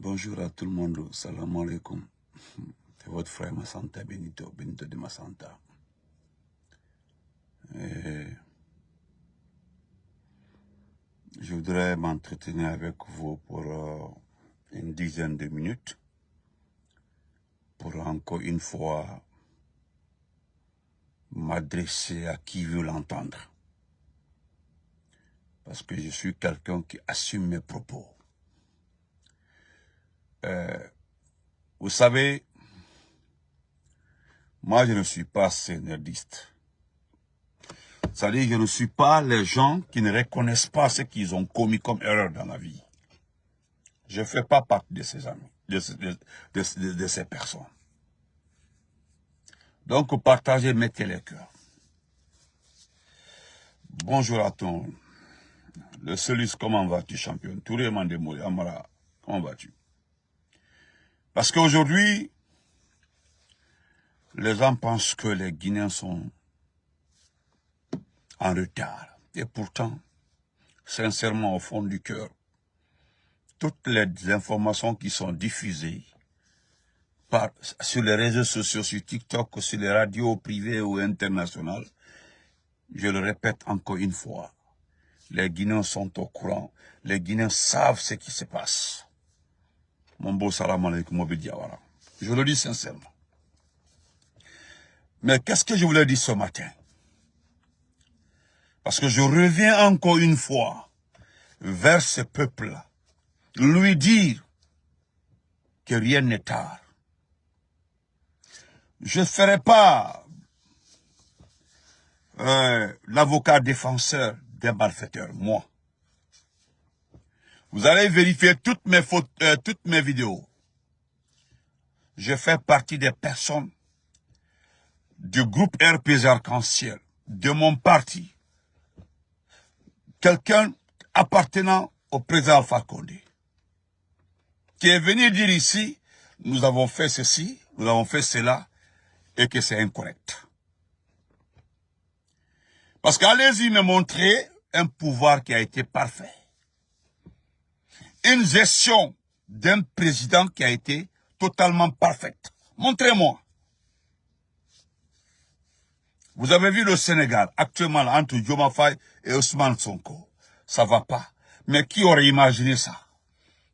Bonjour à tout le monde, salam alaikum. C'est votre frère Massanta Benito, Benito de Massanta. Je voudrais m'entretenir avec vous pour une dizaine de minutes, pour encore une fois m'adresser à qui veut l'entendre. Parce que je suis quelqu'un qui assume mes propos. Vous savez, moi je ne suis pas scénariste. C'est-à-dire que je ne suis pas les gens qui ne reconnaissent pas ce qu'ils ont commis comme erreur dans la vie. Je ne fais pas partie de ces amis, de ces personnes. Donc, partagez, mettez les cœurs. Bonjour à toi. Le Celis, comment vas-tu, champion? Touré Mandemoué, Amara, comment vas-tu? Parce qu'aujourd'hui, les gens pensent que les Guinéens sont en retard. Et pourtant, sincèrement, au fond du cœur, toutes les informations qui sont diffusées sur les réseaux sociaux, sur TikTok, sur les radios privées ou internationales, je le répète encore une fois, les Guinéens sont au courant, les Guinéens savent ce qui se passe. Mon beau salam alaikum, Mobi Diawara. Je le dis sincèrement. Mais qu'est-ce que je voulais dire ce matin? Parce que je reviens encore une fois vers ce peuple-là, lui dire que rien n'est tard. Je ne ferai pas l'avocat défenseur des malfaiteurs, moi. Vous allez vérifier toutes mes vidéos. Je fais partie des personnes du groupe RPG Arc-en-Ciel, de mon parti. Quelqu'un appartenant au président Alpha Condé, qui est venu dire ici, nous avons fait ceci, nous avons fait cela, et que c'est incorrect. Parce qu'allez-y me montrer un pouvoir qui a été parfait. Une gestion d'un président qui a été totalement parfaite. Montrez-moi. Vous avez vu le Sénégal, actuellement, entre Diomaye Faye et Ousmane Sonko. Ça va pas. Mais qui aurait imaginé ça?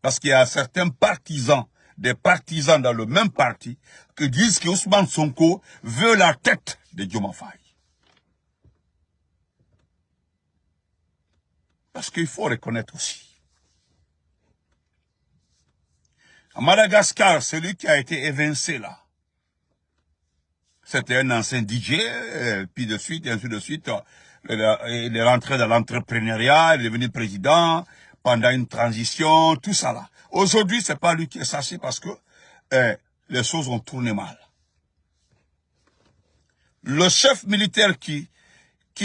Parce qu'il y a certains partisans, des partisans dans le même parti, qui disent que Ousmane Sonko veut la tête de Diomaye Faye. Parce qu'il faut reconnaître aussi. À Madagascar, celui qui a été évincé là, c'était un ancien DJ, puis de suite, et ainsi de suite. Il est rentré dans l'entrepreneuriat, il est devenu président, pendant une transition, tout ça là. Aujourd'hui, c'est pas lui qui est saché parce que les choses ont tourné mal. Le chef militaire qui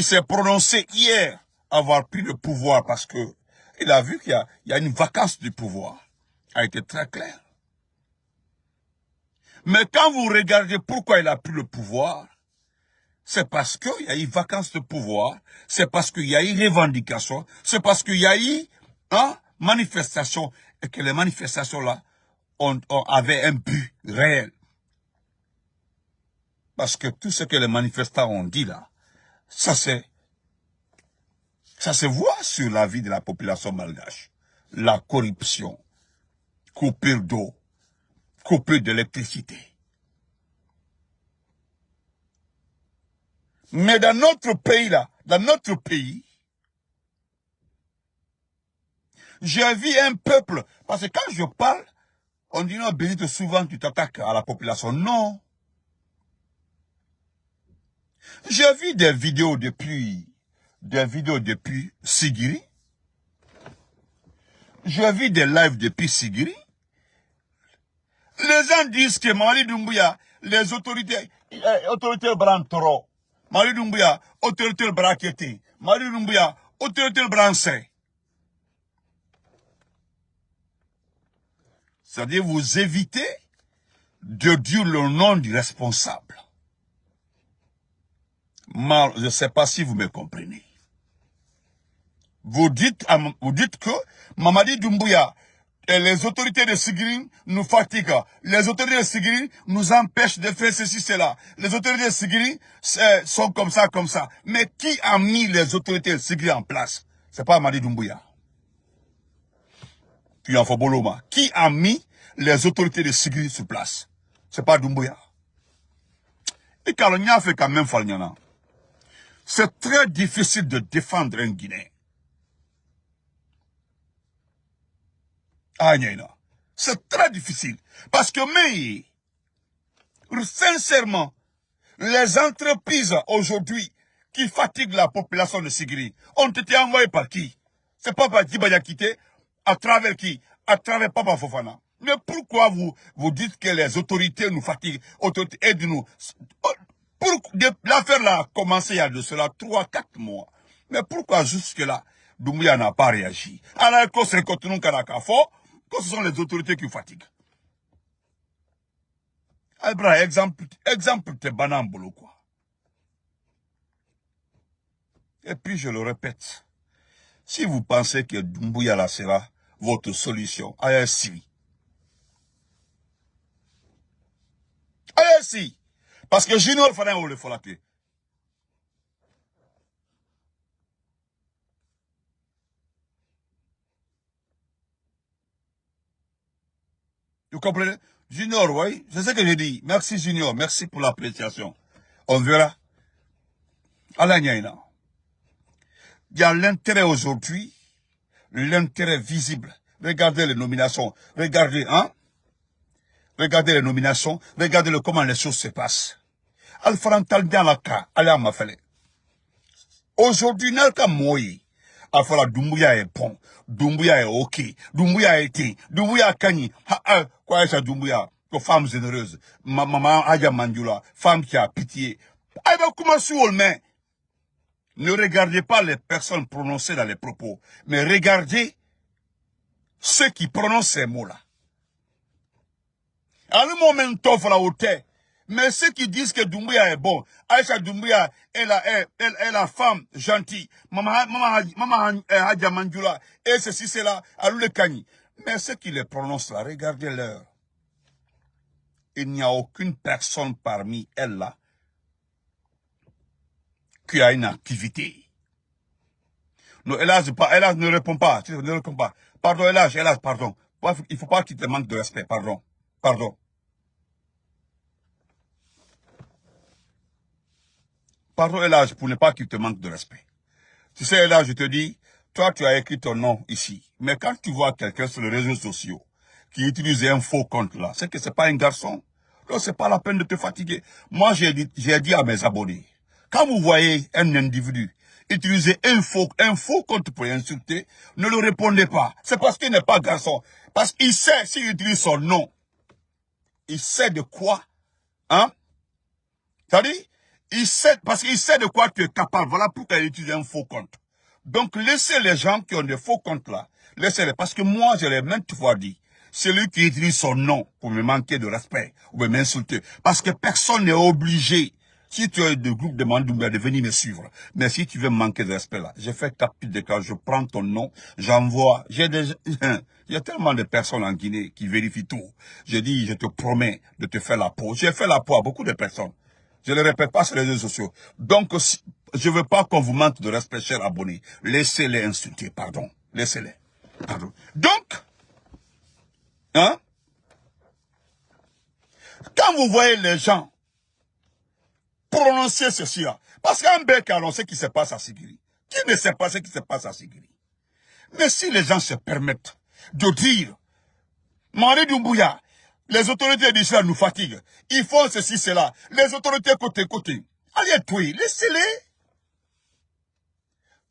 s'est prononcé hier avoir pris le pouvoir parce que il a vu qu'il y a une vacance du pouvoir, a été très clair. Mais quand vous regardez pourquoi il a pris le pouvoir, c'est parce qu'il y a eu vacance de pouvoir, c'est parce qu'il y a eu revendication, c'est parce qu'il y a eu manifestation, et que les manifestations-là avaient un but réel. Parce que tout ce que les manifestants ont dit là, ça se voit sur la vie de la population malgache. La corruption, coupure d'eau, coupure d'électricité. Mais dans notre pays là, j'ai vu un peuple, parce que quand je parle, on dit non, Benito, souvent tu t'attaques à la population. Non. J'ai vu des vidéos depuis Sigiri. J'ai vu des lives depuis Sigiri. Les gens disent que Mali Doumbouya, les autorités Brantoro, Mali Doumbouya, autorité Braqueté, Mali Doumbouya, autorité Brancé. C'est-à-dire vous évitez de dire le nom du responsable. Mal, je ne sais pas si vous me comprenez. Vous dites que Mamadi Doumbouya Et les autorités de Sigiri nous fatiguent. Les autorités de Sigiri nous empêchent de faire ceci, cela. Les autorités de Sigiri sont comme ça, comme ça. Mais qui a mis les autorités de Sigiri en place? C'est pas Amadi Doumbouya. Puis en Foboloma. Qui a mis les autorités de Sigiri sur place? C'est pas Doumbouya. Et Kalonia fait quand même Falnyana. C'est très difficile de défendre un Guinéen. Ah, c'est très difficile. Parce que, mais, sincèrement, les entreprises aujourd'hui qui fatiguent la population de Sigiri ont été envoyées par qui? C'est pas par Djibaya Kité, à travers qui? À travers Papa Fofana. Mais pourquoi vous dites que les autorités nous fatiguent? Autorités, aident-nous. L'affaire là a commencé il y a de cela 3-4 mois. Mais pourquoi jusque-là, Doumbouya n'a pas réagi? Alors que c'est continue Kanakafo, que ce sont les autorités qui fatiguent. Albra, exemple, t'es banane boulot, quoi. Et puis, je le répète, si vous pensez que Doumbouya là sera votre solution, allez si. Allez si. Parce que Junior Fana ou le Folake. Vous comprenez? Junior, oui, c'est ce que j'ai dit. Merci Junior, merci pour l'appréciation. On verra. Alagnaïna. Il y a l'intérêt aujourd'hui, l'intérêt visible. Regardez les nominations. Regardez, hein? Regardez les nominations. Regardez comment les choses se passent. Al-Farantal Dialaka, allez à ma felle. Aujourd'hui, Nalka Moyi. Alfala Doumbouya est bon. Doumbouya est ok. Doumbouya est été. Doumbouya Kani. Quoi est-ce Doumbouya? Que femme généreuse. Maman Aja Mandjula. Femme qui a pitié. Aïe, comment sur mais ne regardez pas les personnes prononcées dans les propos. Mais regardez ceux qui prononcent ces mots-là. À le moment où la hauteur. Mais ceux qui disent que Doumbouya est bon, Aïcha Doumbouya est la femme gentille, Maman Hadja Mandjula, et ceci, c'est là, à le Kani. Mais ceux qui les prononcent là, regardez-leur. Il n'y a aucune personne parmi elles là qui a une activité. Non, hélas, ne répond pas, ne répond pas. Pardon, hélas, pardon. Il ne faut pas qu'il te manque de respect, pardon. Pardon. Pardon, Elage, pour ne pas qu'il te manque de respect. Tu sais, Elage, je te dis, toi, tu as écrit ton nom ici. Mais quand tu vois quelqu'un sur les réseaux sociaux qui utilise un faux compte là, c'est que c'est pas un garçon. Donc, c'est pas la peine de te fatiguer. Moi, j'ai dit à mes abonnés, quand vous voyez un individu utiliser un faux compte pour insulter, ne le répondez pas. C'est parce qu'il n'est pas garçon. Parce qu'il sait, s'il utilise son nom, il sait de quoi, hein? C'est-à-dire, il sait, parce qu'il sait de quoi tu es capable. Voilà pourquoi il utilise un faux compte. Donc, laissez les gens qui ont des faux comptes là. Laissez-les. Parce que moi, je l'ai maintes fois dit. Celui qui utilise son nom pour me manquer de respect ou m'insulter. Parce que personne n'est obligé. Si tu es de groupe de Mandoumbia, de venir me suivre. Mais si tu veux me manquer de respect là, j'ai fait tapis de cas, je prends ton nom, j'envoie. Il y a tellement de personnes en Guinée qui vérifient tout. Je dis, je te promets de te faire la peau. J'ai fait la peau à beaucoup de personnes. Je ne le répète pas sur les réseaux sociaux. Donc, je ne veux pas qu'on vous manque de respect, chers abonnés. Laissez-les insulter, pardon. Laissez-les. Pardon. Donc, hein, quand vous voyez les gens prononcer ceci-là, parce qu'un bec, on sait ce qui se passe à Sigiri. Qui ne sait pas ce qui se passe à Sigiri? Mais si les gens se permettent de dire, Mari Doumbouya, les autorités d'Israël nous fatiguent. Ils font ceci, cela. Les autorités côté. Allez, toi, laissez-les.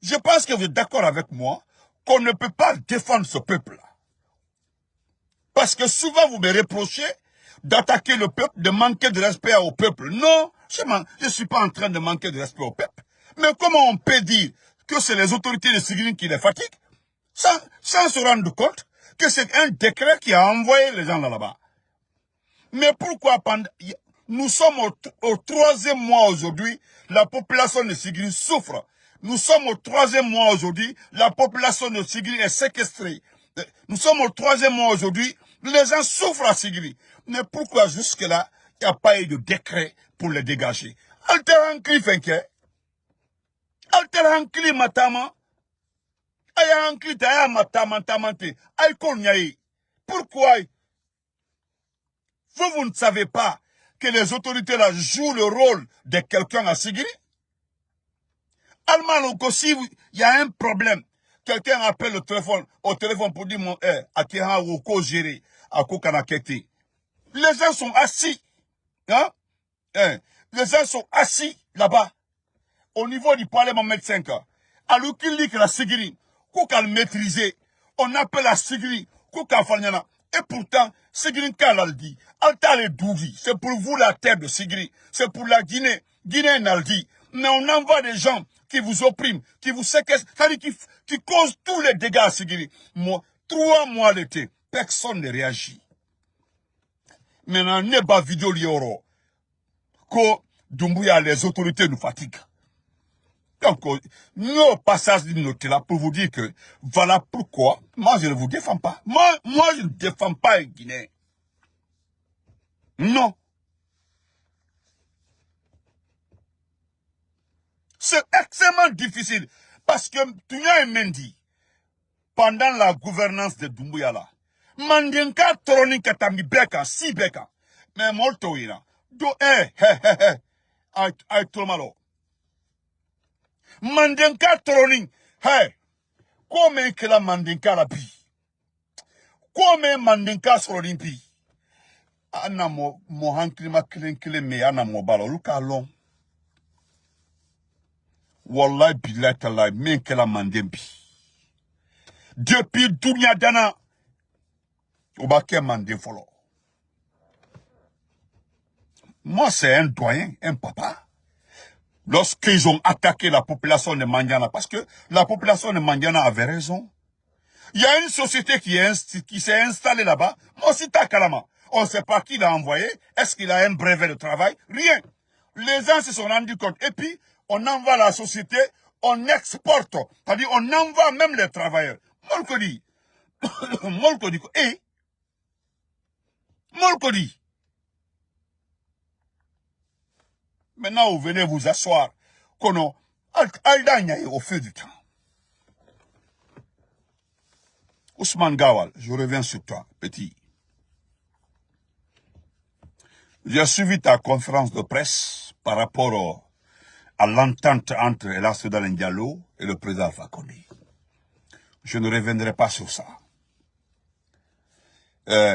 Je pense que vous êtes d'accord avec moi qu'on ne peut pas défendre ce peuple-là. Parce que souvent, vous me reprochez d'attaquer le peuple, de manquer de respect au peuple. Non, je ne suis pas en train de manquer de respect au peuple. Mais comment on peut dire que c'est les autorités de Sigiri qui les fatiguent sans se rendre compte que c'est un décret qui a envoyé les gens là-bas? Mais pourquoi nous sommes au 3e mois aujourd'hui, la population de Sigiri souffre. Nous sommes au 3e mois aujourd'hui, la population de Sigiri est séquestrée. Nous sommes au 3e mois aujourd'hui. Les gens souffrent à Sigiri. Mais pourquoi jusque-là, il n'y a pas eu de décret pour les dégager? Alterankli fenke. Alterankli matama. Ayankli taya matama tamante. Aïkonyaï. Pourquoi? Vous ne savez pas que les autorités là jouent le rôle de quelqu'un à Sigiri? Allemand aussi, il y a un problème. Quelqu'un appelle au téléphone pour dire mon Akiha Woko géré, à Kokanakete. Les gens sont assis. Hein? Les gens sont assis là-bas. Au niveau du Parlement médecin. Alors qu'il dit que la Sigiri, Koka le maîtriser. On appelle la Sigiri, Koka Fanyana. Et pourtant, Sigiri Kalaldi, Alta le Douvi, c'est pour vous la terre de Sigiri. C'est pour la Guinée. Guinée Naldi. Mais on envoie des gens qui vous oppriment, qui vous séquestrent, c'est-à-dire qui causent tous les dégâts à Sigiri. Moi, 3 mois d'été, personne ne réagit. Maintenant, n'est pas vidéo lioro. Que Doumbouya, les autorités nous fatiguent. Donc, nous, au passage d'une note là, pour vous dire que, voilà pourquoi, moi, je ne vous défends pas. Moi, je ne défends pas un Guinéen. Non. C'est extrêmement difficile. Parce que Tunya et Mendy, pendant la gouvernance de Doumbouya là, Mandinka troni katami beka, si beka. Mais molto ina. Do ay tolmalo. Mandinka troni, comme que la Mandinka la bi. Comme Mandinka troni bi. Ana mo hankima kile me ana mo balo luka long. Wallahi billahi talai men que la Mandembi. Depuis Dunia Dana, Obake Mandé Folo. Moi, c'est un doyen, un papa. Lorsqu'ils ont attaqué la population de Mandiana, parce que la population de Mandiana avait raison. Il y a une société qui s'est installée là-bas. Moi aussi, Takalama. On ne sait pas qui l'a envoyé. Est-ce qu'il a un brevet de travail? Rien. Les gens se sont rendus compte. Et puis, on envoie la société, on exporte. C'est-à-dire, on envoie même les travailleurs. Molkodi. Molkodi. Molkodi. Maintenant, vous venez vous asseoir. Kono, au feu du temps. Ousmane Gawal, je reviens sur toi, petit. J'ai suivi ta conférence de presse par rapport à l'entente entre Elas Soudan Diallo et le président Alpha Condé. Je ne reviendrai pas sur ça.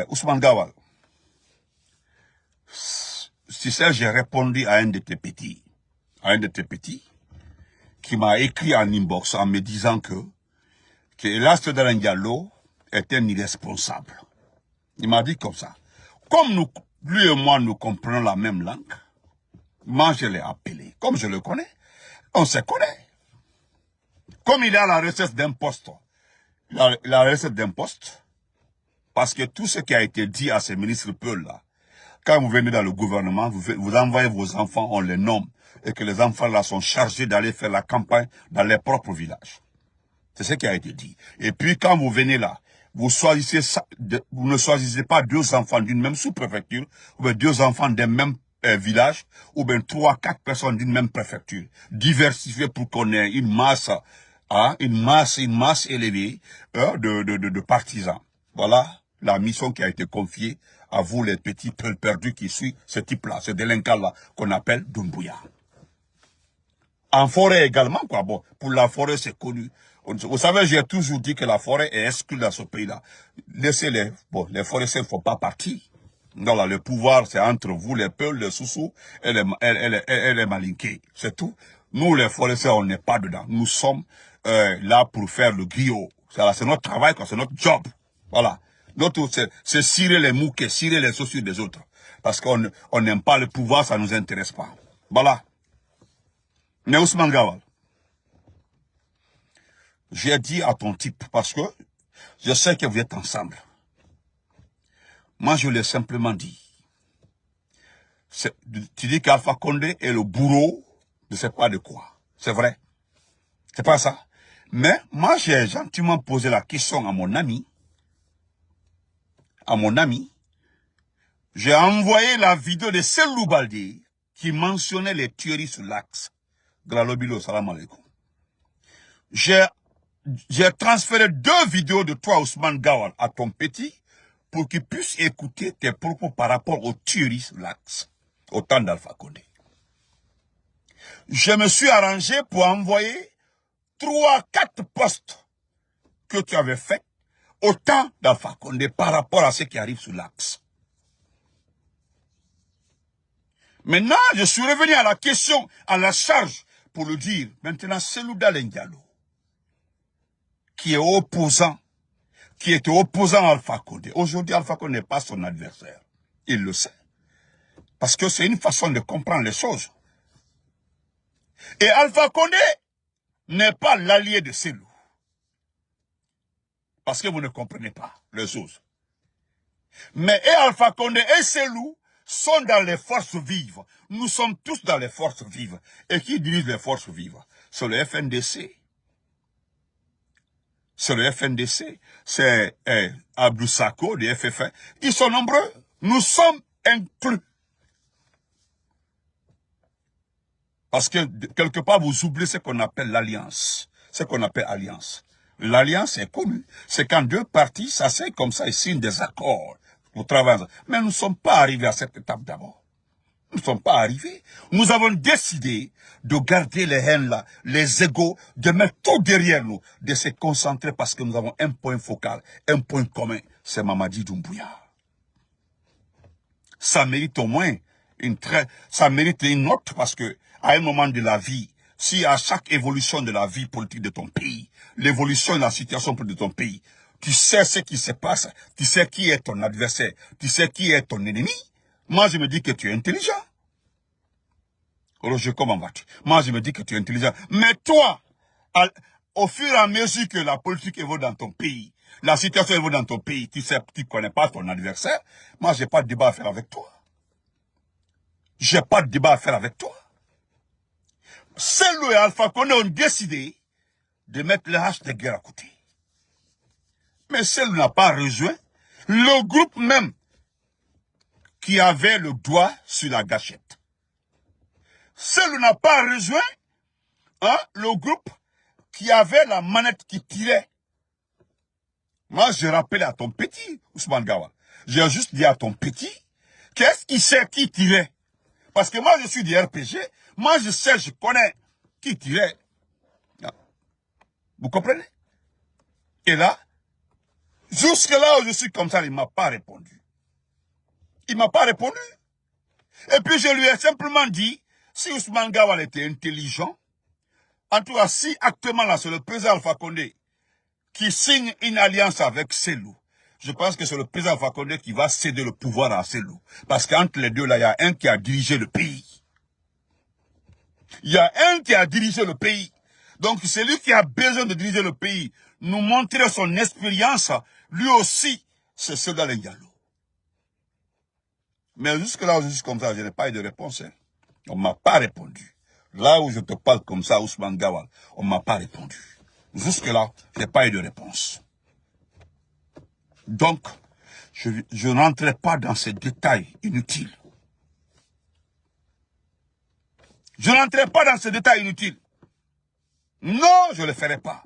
Ousmane Gawal, si ça, j'ai répondu à un de tes petits, qui m'a écrit en inbox en me disant que Elas Soudan Diallo est un irresponsable. Il m'a dit comme ça. Comme lui et moi, nous comprenons la même langue, moi, je l'ai appelé. Comme je le connais, on se connaît. Comme il a la recette d'un poste, la recette d'un poste, parce que tout ce qui a été dit à ces ministres Peul là, quand vous venez dans le gouvernement, vous envoyez vos enfants, on les nomme, et que les enfants là sont chargés d'aller faire la campagne dans les propres villages. C'est ce qui a été dit. Et puis quand vous venez là, vous ne choisissez pas 2 enfants d'une même sous-préfecture, ou bien 2 enfants d'un même village, ou bien 3, 4 personnes d'une même préfecture. Diversifier pour qu'on ait une masse élevée de partisans. Voilà la mission qui a été confiée à vous, les petits perdus qui suivent ce type-là, ce délinquant-là, qu'on appelle Doumbouya. En forêt également, quoi. Bon, pour la forêt, c'est connu. Vous savez, j'ai toujours dit que la forêt est exclue dans ce pays-là. Laissez-les. Bon, les forestiers ne font pas partie. Donc là, le pouvoir, c'est entre vous, les Peuls, les Soussous et les Malinqués. C'est tout. Nous, les forestiers, on n'est pas dedans. Nous sommes là pour faire le griot. C'est notre travail, c'est notre job. Voilà. Notre, c'est cirer les mouquets, cirer les chaussures des autres. Parce qu'on n'aime pas le pouvoir, ça ne nous intéresse pas. Voilà. Mais Ousmane Gawal, j'ai dit à ton type, parce que je sais que vous êtes ensemble. Moi, je l'ai simplement dit. Tu dis qu'Alpha Condé est le bourreau de sais pas de quoi. C'est vrai. C'est pas ça. Mais moi, j'ai gentiment posé la question à mon ami, à mon ami, j'ai envoyé la vidéo de Selou Baldé qui mentionnait les tueries sur l'axe. Gralobilo, salam alaikum. J'ai transféré 2 vidéos de toi, Ousmane Gawal, à ton petit, pour qu'il puisse écouter tes propos par rapport aux tueries sur l'axe, au temps d'Alpha Condé. Je me suis arrangé pour envoyer 3, 4 postes que tu avais faits au temps d'Alpha Condé par rapport à ce qui arrive sur l'axe. Maintenant, je suis revenu à la question, à la charge, pour le dire. Maintenant, Selou Dalein Diallo, qui est opposant, qui était opposant à Alpha Condé. Aujourd'hui, Alpha Condé n'est pas son adversaire. Il le sait. Parce que c'est une façon de comprendre les choses. Et Alpha Condé n'est pas l'allié de Selou. Parce que vous ne comprenez pas les choses. Mais et Alpha Condé et Selou sont dans les forces vives. Nous sommes tous dans les forces vives. Et qui dirige les forces vives? C'est le FNDC. C'est le FNDC. C'est Abdou Sako du FFN. Ils sont nombreux. Nous sommes inclus. Parce que quelque part, vous oubliez ce qu'on appelle l'alliance. Ce qu'on appelle alliance. L'alliance est connue. C'est quand 2 parties s'asseyent comme ça et signent des accords pour travailler. Mais nous ne sommes pas arrivés à cette étape d'abord. Nous ne sommes pas arrivés. Nous avons décidé de garder les haines là, les égos, de mettre tout derrière nous, de se concentrer parce que nous avons un point focal, un point commun. C'est Mamadi Doumbouya. Ça mérite au moins ça mérite une note parce que à un moment de la vie, si à chaque évolution de la vie politique de ton pays, l'évolution de la situation politique de ton pays, tu sais ce qui se passe, tu sais qui est ton adversaire, tu sais qui est ton ennemi, moi je me dis que tu es intelligent. Roger, comment vas-tu? Moi je me dis que tu es intelligent. Mais toi, au fur et à mesure que la politique évolue dans ton pays, la situation évolue dans ton pays, tu sais, tu ne connais pas ton adversaire, moi j'ai pas de débat à faire avec toi. J'ai pas de débat à faire avec toi. Selou et Alpha Condé ont décidé de mettre le hache de guerre à côté. Mais Selou n'a pas rejoint le groupe même qui avait le doigt sur la gâchette. Selou n'a pas rejoint le groupe qui avait la manette qui tirait. Moi, je rappelle à ton petit, Ousmane Gawal, j'ai juste dit à ton petit, qu'est-ce qui sait qui tirait? Parce que moi, je suis du RPG, moi, je sais, je connais qui tirait. Vous comprenez? Et là, jusque là où je suis comme ça, il ne m'a pas répondu. Il ne m'a pas répondu. Et puis, je lui ai simplement dit, si Ousmane Gawal était intelligent, en tout cas, si actuellement là, c'est le président Alpha Condé qui signe une alliance avec Selou, je pense que c'est le président Alpha Condé qui va céder le pouvoir à Selou. Parce qu'entre les deux, là, il y a un qui a dirigé le pays. Il y a un qui a dirigé le pays. Donc, c'est lui qui a besoin de diriger le pays. Nous montrer son expérience, lui aussi, c'est Selou Dalein Diallo. Mais jusque-là, je suis comme ça, je n'ai pas eu de réponse. Hein. On ne m'a pas répondu. Là où je te parle comme ça, Ousmane Gawal, on ne m'a pas répondu. Jusque-là, je n'ai pas eu de réponse. Donc, je n'entrerai pas dans ces détails inutiles. Je n'entrerai pas dans ces détails inutiles. Non, je ne le ferai pas.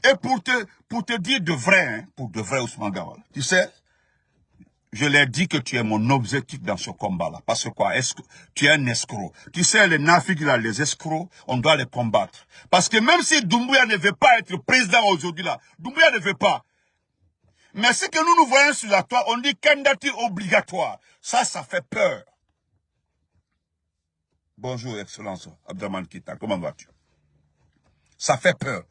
Et pour te dire de vrai, hein, pour de vrai Ousmane Gawal, tu sais, je l'ai dit que tu es mon objectif dans ce combat-là. Parce que quoi, tu es un escroc. Tu sais, les nafiks, là, les escrocs, on doit les combattre. Parce que même si Doumbouya ne veut pas être président aujourd'hui, là, Doumbouya ne veut pas. Mais ce que nous voyons sur la toile, on dit candidature obligatoire. Ça fait peur. Bonjour, Excellence Abdraman Kita, comment vas-tu? Ça fait peur.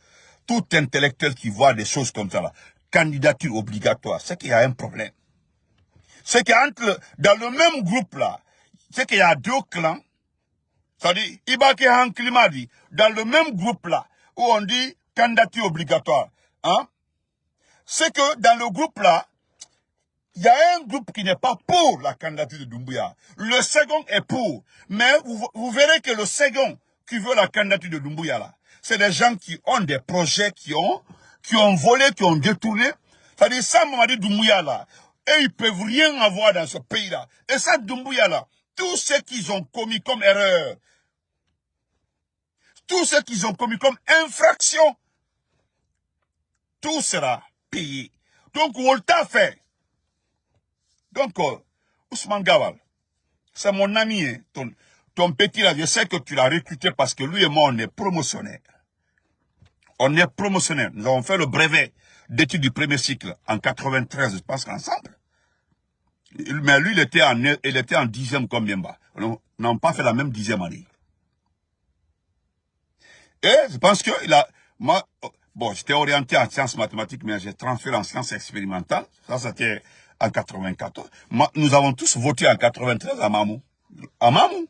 Tout intellectuel qui voit des choses comme ça, là, candidature obligatoire, c'est qu'il y a un problème. C'est qu'entre, dans le même groupe là, c'est qu'il y a 2 clans. C'est-à-dire, Ibake Hanklima dit, dans le même groupe là, où on dit candidature obligatoire, hein, c'est que dans le groupe là, il y a un groupe qui n'est pas pour la candidature de Doumbouya. Le second est pour. Mais vous verrez que le second qui veut la candidature de Doumbouya là, c'est des gens qui ont des projets, qui ont volé, qui ont détourné. C'est-à-dire, ça, Mamadi Doumbouya là, Et ils ne peuvent rien avoir dans ce pays-là. Et ça, Doumbouya-là, tout ce qu'ils ont commis comme erreur, tout ce qu'ils ont commis comme infraction, tout sera payé. Donc, on t'a fait. Donc, Ousmane Gawal, c'est mon ami, hein, ton petit là, je sais que tu l'as recruté parce que lui et moi, on est promotionnaires. On est promotionnaires. Nous avons fait le brevet d'études du premier cycle en 93, je pense qu'ensemble. Mais lui, il était en 10e comme Biemba. Nous n'avons pas fait la même 10e année. Et je pense que moi, bon, j'étais orienté en sciences mathématiques, mais j'ai transféré en sciences expérimentales. Ça, c'était en 94. Nous avons tous voté en 93 à Mamou. À Mamou.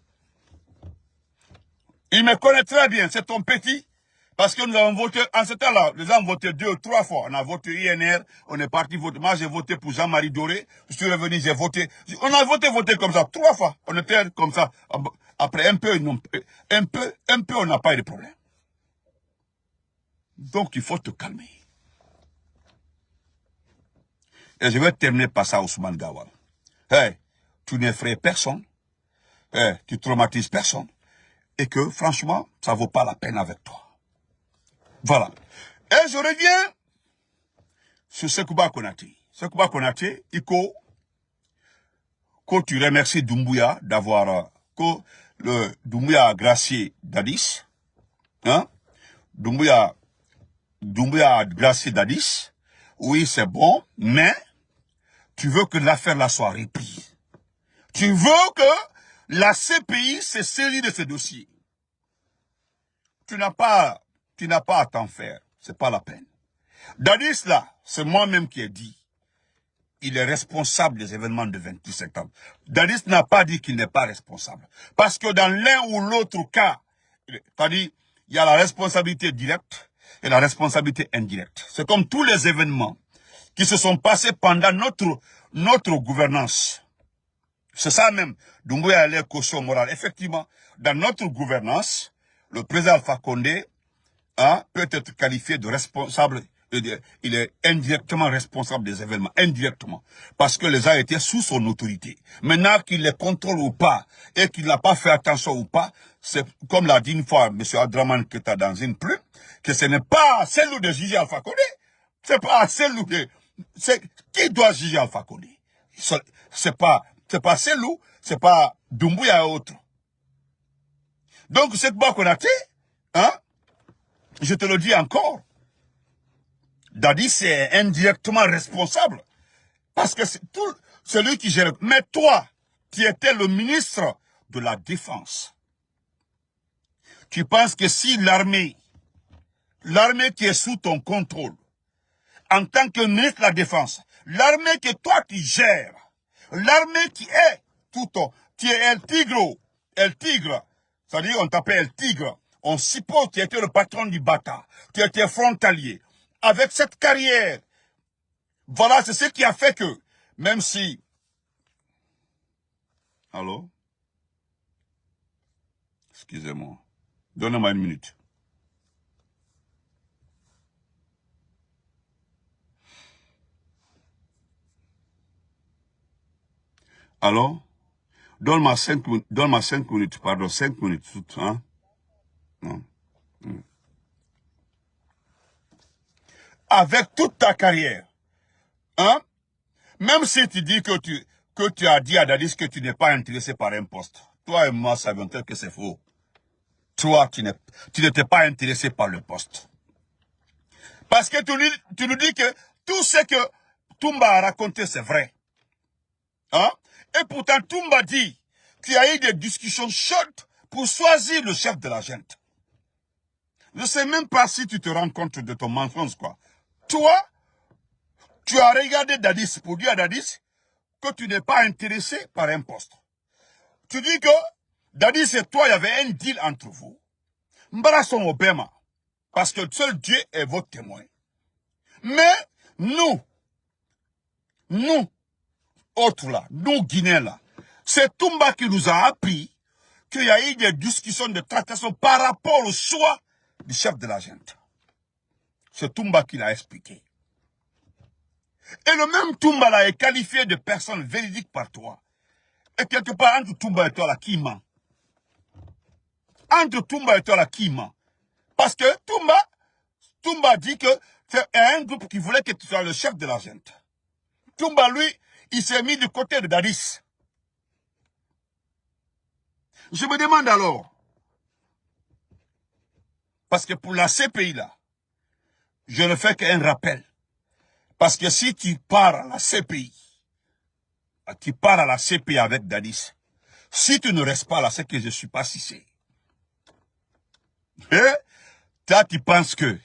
Il me connaît très bien, c'est ton petit. Parce que nous avons voté, en ce temps-là, les gens ont voté 2 ou 3 fois. On a voté INR, on est parti voter. Moi, j'ai voté pour Jean-Marie Doré. Je suis revenu, j'ai voté. On a voté comme ça, 3 fois. On était comme ça. Après, un peu, on n'a pas eu de problème. Donc, il faut te calmer. Et je vais terminer par ça, Ousmane Gawal. Hey, tu n'effraies personne. Hey, tu traumatises personne. Et que, franchement, ça vaut pas la peine avec toi. Voilà. Et je reviens sur Sekouba Konaté. Sekouba Konaté, que tu remercies Doumbouya d'avoir, Doumbouya a gracié Dadis. Hein? Doumbouya a gracié Dadis. Oui, c'est bon, mais tu veux que l'affaire là soit reprise. Tu veux que la CPI se saisit de ce dossier. Tu n'as pas à t'en faire. C'est pas la peine. Dadis là, c'est moi-même qui ai dit. Il est responsable des événements de 28 septembre. Dadis n'a pas dit qu'il n'est pas responsable. Parce que dans l'un ou l'autre cas, c'est-à-dire, il y a la responsabilité directe et la responsabilité indirecte. C'est comme tous les événements qui se sont passés pendant notre gouvernance. C'est ça même. Doumbouya a l'air caution morale. Effectivement, dans notre gouvernance, le président Alpha Condé peut être qualifié de responsable. Il est indirectement responsable des événements, indirectement, parce que les gens étaient sous son autorité. Maintenant qu'il les contrôle ou pas, et qu'il n'a pas fait attention ou pas, c'est comme l'a dit une fois M. Adraman Keta dans une plume, que ce n'est pas celle de juger Alpha Condé, c'est pas celle de... Qui doit juger Alpha Condé? C'est pas Selou, c'est pas Doumbouya et autres. Donc, cette boîte qu'on a je te le dis encore, Dadis est indirectement responsable. Parce que c'est tout celui qui gère. Mais toi, qui étais le ministre de la Défense, tu penses que si l'armée qui est sous ton contrôle, en tant que ministre de la Défense, l'armée que toi tu gères, l'armée qui est qui est El Tigre, c'est-à-dire on t'appelle El Tigre, on suppose que tu étais le patron du Bata, tu étais frontalier, avec cette carrière, voilà, c'est ce qui a fait que, même si... Allô? Excusez-moi. Donnez-moi une minute. Allô? Donne-moi 5 minutes, pardon, 5 minutes, hein? Non. Avec toute ta carrière, hein? Même si tu dis que tu as dit à Dadis que tu n'es pas intéressé par un poste, toi et moi savons que c'est faux. Toi, tu n'étais pas intéressé par le poste. Parce que tu nous dis que tout ce que Toumba a raconté, c'est vrai. Hein? Et pourtant, Toumba dit qu'il y a eu des discussions chaudes pour choisir le chef de la junte. Je ne sais même pas si tu te rends compte de ton mensonge, quoi. Toi, tu as regardé Dadis pour dire à Dadis que tu n'es pas intéressé par un poste. Tu dis que Dadis et toi, il y avait un deal entre vous. Mbarason Obama. Parce que seul Dieu est votre témoin. Mais nous, autres là, nous Guinéens là, c'est Toumba qui nous a appris qu'il y a eu des discussions de tractation par rapport au choix du chef de la junte. C'est Toumba qui l'a expliqué. Et le même Toumba là est qualifié de personne véridique par toi. Et quelque part, entre Toumba et toi là, qui ment? Entre Toumba et toi là, qui ment? Parce que Toumba dit que c'est un groupe qui voulait que tu sois le chef de la junte. Toumba, lui, il s'est mis du côté de Dadis. Je me demande alors, parce que pour la CPI là, je ne fais qu'un rappel. Parce que si tu pars à la CPI, avec Dadis, si tu ne restes pas là, c'est que je ne suis pas Cissé. Et toi, tu penses que,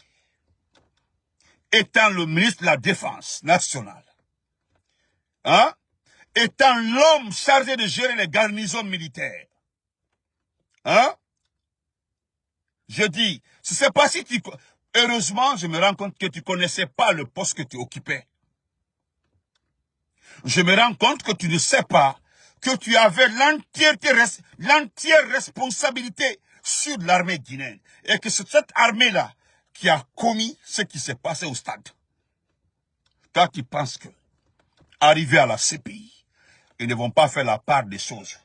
étant le ministre de la Défense nationale, hein, étant l'homme chargé de gérer les garnisons militaires, hein, je dis, je ne sais pas si tu... Heureusement, je me rends compte que tu ne connaissais pas le poste que tu occupais. Je me rends compte que tu ne sais pas que tu avais l'entière responsabilité sur l'armée guinéenne. Et que c'est cette armée-là qui a commis ce qui s'est passé au stade. Toi, tu penses que, arrivé à la CPI, ils ne vont pas faire la part des choses.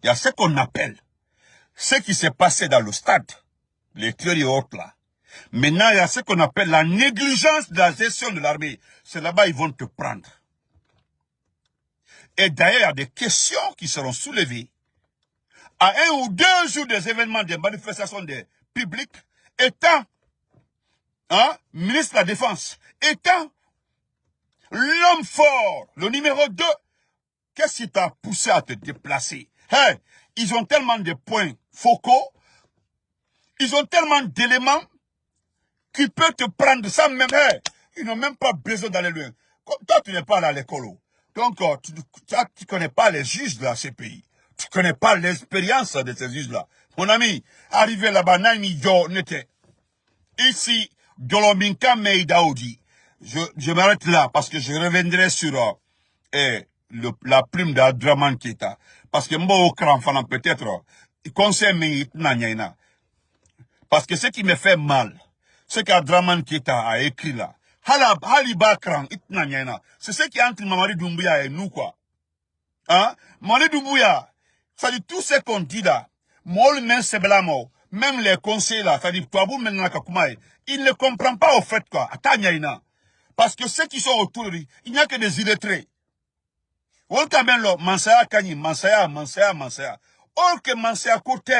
Il y a ce qu'on appelle, ce qui s'est passé dans le stade, les théories hautes là. Maintenant, il y a ce qu'on appelle la négligence de la gestion de l'armée. C'est là-bas ils vont te prendre. Et d'ailleurs, il y a des questions qui seront soulevées à 1 ou 2 jours des événements, des manifestations des publics, étant ministre de la Défense, étant l'homme fort, le numéro 2, qu'est-ce qui t'a poussé à te déplacer? Hey, ils ont tellement de points focaux, ils ont tellement d'éléments qui peuvent te prendre ça même. Hey, ils n'ont même pas besoin d'aller loin. Toi, tu n'es pas allé à l'école. Donc, tu ne connais pas les juges de la CPI. Tu ne connais pas l'expérience de ces juges-là. Mon ami, arrivé là-bas, n'était. Ici, Dolominka Meidaoudi. Je m'arrête là parce que je reviendrai sur la plume d'Adraman Keita. Parce que moi, au cran, peut-être, il conseille Meïtna. Parce que ce qui me fait mal, ce qu'Adraman Keita a écrit là, c'est ce qui est entre Mamadi Doumbouya et nous, quoi. Hein? Mamadi Doumbouya, ça dit tout ce qu'on dit là, même les conseils là, ça dit, il ne comprend pas au fait, quoi. Parce que ceux qui sont autour de lui, il n'y a que des illettrés. Mansaya Kanyi, Mansaya. Or que Mansaya côté.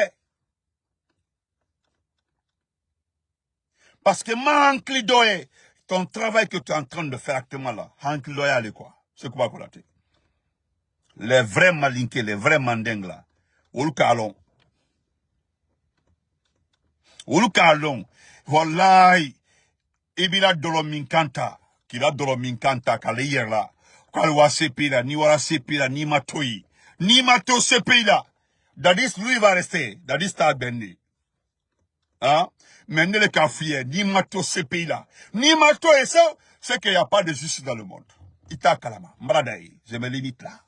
Parce que Manklidoye, ton travail que tu es en train de faire actuellement là, Manklidoye, allez quoi? C'est quoi qu'on a dit? Les vrais malinqués, les vrais mandingues là, Olukalon. Wallahi, Ibila Dolominkanta, Kila Dolominkanta, Kaleyer là, Kalwa Sepi là, Niwara Sepi là, Nimatoi. Nimato Sepi là. Dadis, lui, va rester. Dadis, t'as benni. Hein? Mais ne le cafrier, Nimato Sepi là. Nimato et ça, c'est qu'il n'y a pas de justice dans le monde. Ita Kalama. Mbradaï, je me limite là.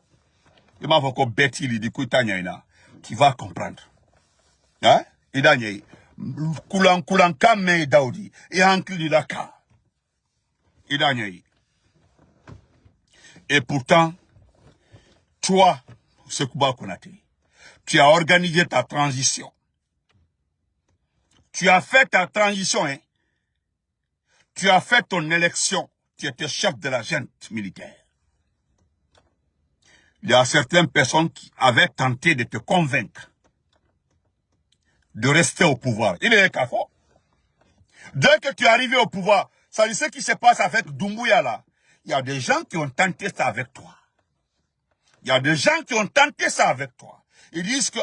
Il m'a encore bêti, il dit, tu vas comprendre. Hein? Il a dit, Koulan Kame Daoudi, et Ankli Laka. Il a dit. Et pourtant, toi, Sekouba Konate, tu as organisé ta transition. Tu as fait ta transition, hein. Tu as fait ton élection. Tu étais chef de la junte militaire. Il y a certaines personnes qui avaient tenté de te convaincre de rester au pouvoir. Il est qu'à fort. Dès que tu es arrivé au pouvoir, ça dit ce qui se passe avec Doumbouya là. Il y a des gens qui ont tenté ça avec toi. Il y a des gens qui ont tenté ça avec toi. Ils disent que,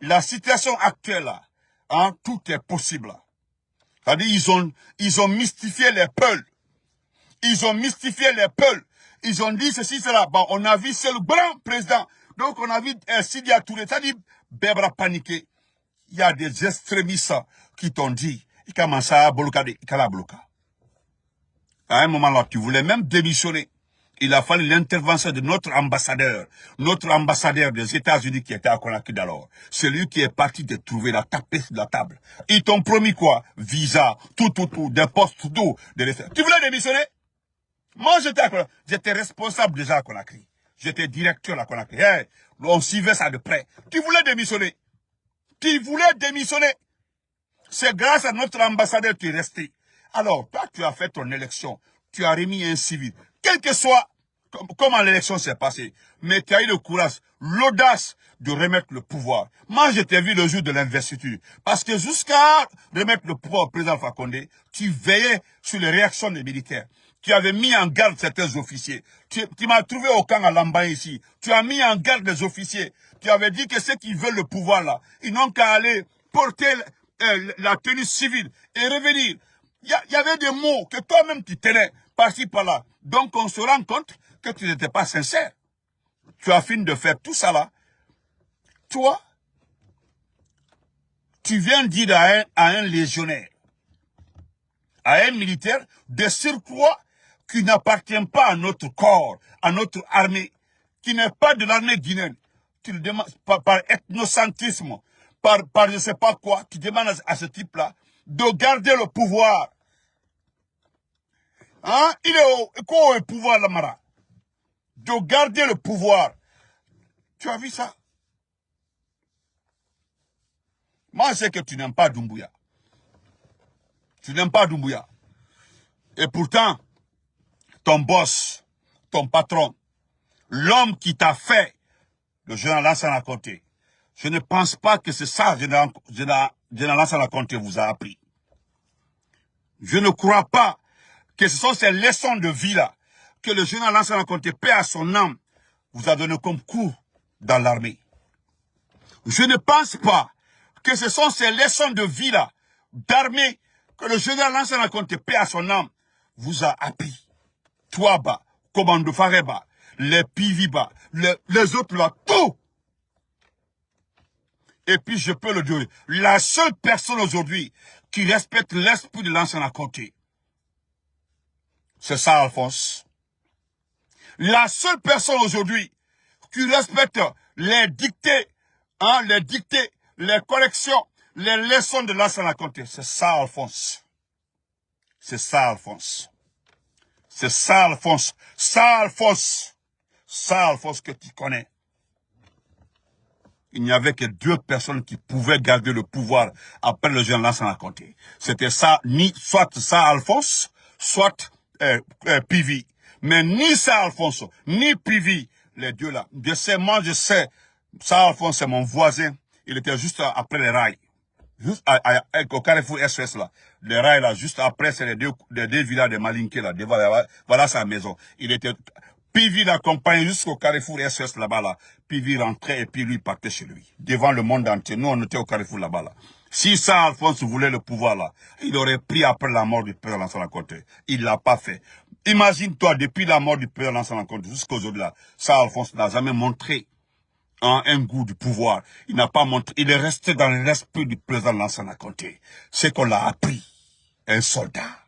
la situation actuelle là, hein, tout est possible. C'est-à-dire, ils ont mystifié les Peuls. Ils ont mystifié les Peuls. Ils ont dit ceci, cela. Bon, on a vu, c'est le grand président. Donc, on a vu Sidi Touré. C'est-à-dire, Bebra paniqué. Il y a des extrémistes qui t'ont dit, à un moment là, tu voulais même démissionner. Il a fallu l'intervention de notre ambassadeur des États-Unis qui était à Conakry d'alors. C'est lui qui est parti de trouver la tapée sur la table. Ils t'ont promis quoi? Visa, tout, des postes, tout. Tu voulais démissionner? Moi, j'étais responsable déjà à Conakry. J'étais directeur à Conakry. Hey, on suivait ça de près. Tu voulais démissionner. Tu voulais démissionner. C'est grâce à notre ambassadeur que tu es resté. Alors, toi, tu as fait ton élection. Tu as remis un civil. Quel que soit comment l'élection s'est passée. Mais tu as eu le courage, l'audace de remettre le pouvoir. Moi, je t'ai vu le jour de l'investiture. Parce que jusqu'à remettre le pouvoir au président Alpha Condé, tu veillais sur les réactions des militaires. Tu avais mis en garde certains officiers. Tu m'as trouvé au camp à Lamba ici. Tu as mis en garde les officiers. Tu avais dit que ceux qui veulent le pouvoir là, ils n'ont qu'à aller porter la tenue civile et revenir. Il y avait des mots que toi-même tu tenais par-ci par-là. Donc on se rend compte que tu n'étais pas sincère. Tu as fini de faire tout ça là. Toi, tu viens dire à un légionnaire, à un militaire, de surcroît, qui n'appartient pas à notre corps, à notre armée, qui n'est pas de l'armée guinéenne. Tu le demandes par ethnocentrisme, par je ne sais pas quoi, tu demandes à ce type-là de garder le pouvoir. Hein? Il est quoi au pouvoir, la Mara? De garder le pouvoir. Tu as vu ça? Moi, je sais que tu n'aimes pas Doumbouya. Tu n'aimes pas Doumbouya. Et pourtant, ton boss, ton patron, l'homme qui t'a fait le général Lansana Conté, je ne pense pas que c'est ça que le général Lansana Conté vous a appris. Je ne crois pas que ce sont ces leçons de vie-là que le général Lansana Conté, paix à son âme, vous a donné comme cours dans l'armée. Je ne pense pas que ce sont ces leçons de vie-là, d'armée, que le général Lansana Conté, paix à son âme, vous a appris. Toi, bas, Commando Fareba, les Piviba, les autres là, tout. Et puis je peux le dire, la seule personne aujourd'hui qui respecte l'esprit de Lansana Conté, c'est ça, Alphonse. La seule personne aujourd'hui qui respecte les dictées, les corrections, les leçons de Lansana Conté, c'est ça, Alphonse. C'est ça, Alphonse. C'est ça, Alphonse. Ça, Alphonse. Ça, Alphonse, que tu connais. Il n'y avait que 2 personnes qui pouvaient garder le pouvoir après le général Lansana Conté. C'était ça, soit ça, Alphonse, soit Pivi. Mais ni ça, Alphonse, ni Pivi, les deux là. Moi, je sais, ça, Alphonse, c'est mon voisin. Il était juste après les rails. Juste au carrefour SOS là. Les rails là, juste après, c'est les deux villas de Malinké là. Voilà sa maison. Il était... Pivi l'accompagnait jusqu'au carrefour SOS là-bas là. Pivi rentrait et puis lui partait chez lui. Devant le monde entier. Nous, on était au carrefour là-bas là. Si ça, Alphonse voulait le pouvoir là, il aurait pris après la mort du président Lansana Conté. Il l'a pas fait. Imagine-toi, depuis la mort du président Lansana Conté jusqu'à aujourd'hui là, ça, Alphonse n'a jamais montré un goût du pouvoir. Il n'a pas montré. Il est resté dans l'esprit du président Lansana Conté. C'est qu'on l'a appris. Un soldat.